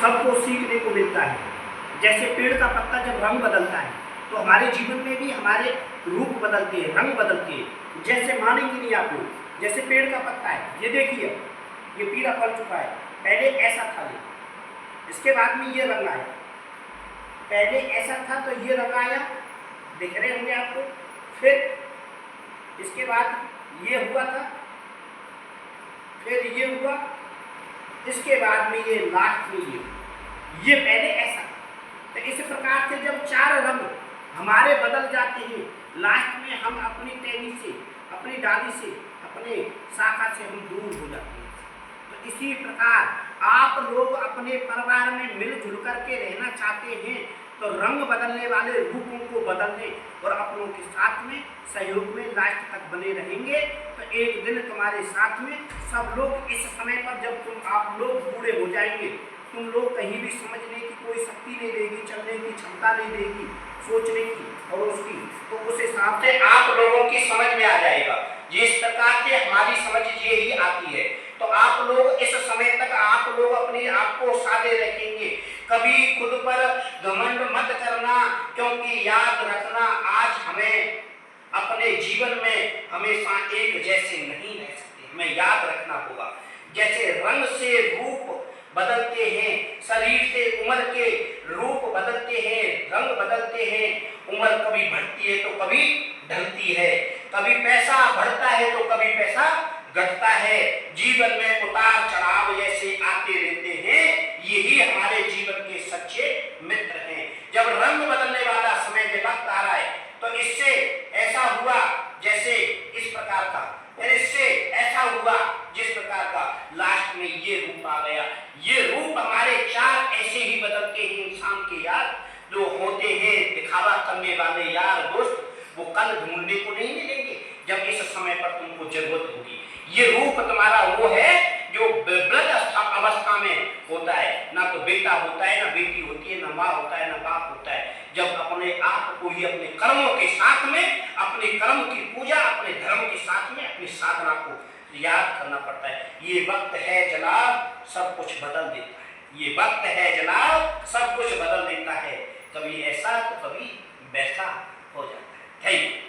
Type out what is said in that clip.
सबको सीखने को मिलता है। जैसे पेड़ का पत्ता जब रंग बदलता है तो हमारे जीवन में भी हमारे रूप बदलते हैं, रंग बदलते हैं। जैसे मानेंगे नहीं आप लोग, जैसे पेड़ का पत्ता है, ये देखिए ये पीला पड़ चुका है, पहले ऐसा था ये, इसके बाद में ये रंग आया, पहले ऐसा था तो ये रंग आया, देख रहे होंगे आपको, फिर इसके बाद ये हुआ था, फिर ये हुआ, इसके बाद में ये लास्ट में ये पहले ऐसा। तो इस प्रकार से जब चार रंग हमारे बदल जाते हैं, लास्ट में हम अपनी टहनी से, अपनी डाली से, अपने शाखा से हम दूर हो जाते हैं। तो इसी प्रकार आप लोग अपने परिवार में मिलजुल करके रहना चाहते हैं तो रंग बदलने वाले रूपों को बदलने और अपनों के साथ में सहयोग में लास्ट तक बने रहेंगे तो एक दिन तुम्हारे साथ में सब लोग, इस समय पर जब आप लोग बूढ़े हो जाएंगे, तुम लोग कहीं भी समझने की कोई शक्ति नहीं देगी, चलने की क्षमता नहीं देगी, सोचने की और उसकी, तो उस हिसाब से आप लोगों की समझ में आ जाएगा। जिस प्रकार से हमारी समझ ये ही आती है तो आप लोग इस समय तक आप लोग अपने आप को साधे रखेंगे। कभी खुद पर घमंड मत करना, क्योंकि याद रखना आज हमें अपने जीवन में हमेशा एक जैसे नहीं रह सकते, हमें याद रखना होगा। जैसे रंग से रूप बदलते हैं, शरीर से उम्र के रूप बदलते हैं, रंग बदलते हैं, उम्र कभी बढ़ती है तो कभी ढलती है, कभी पैसा बढ़ता है तो कभी पैसा घटता है, जीवन में उतार चढ़ाव जैसे आते रहते हैं, यही हमारे जीवन के सच्चे मित्र हैं। जब रंग बदलने वाला समय के वक्त आ रहा है तो इससे ऐसा हुआ जैसे इस प्रकार का, फिर इससे ऐसा हुआ जिस प्रकार का, लास्ट में ये रूप आ गया। ये रूप हमारे चार ऐसे ही बदलते हैं इंसान के यार, जो होते हैं दिखावा करने वाले यार दोस्त, वो कल ढूंढने को नहीं मिलेंगे जब इस समय पर तुमको जरूरत होगी। ये रूप तुम्हारा वो है जो वृद्ध अवस्था में होता है, ना तो बेटा होता है, ना बेटी होती है, ना माँ होता है, ना बाप होता है। जब अपने आप को ही अपने कर्मों के साथ में, अपने कर्म की पूजा, अपने धर्म के साथ में अपनी साधना को याद करना पड़ता है। ये वक्त है जनाब सब कुछ बदल देता है, ये वक्त है जनाब सब कुछ बदल देता है, कभी ऐसा तो कभी वैसा हो जाता है। Thank you.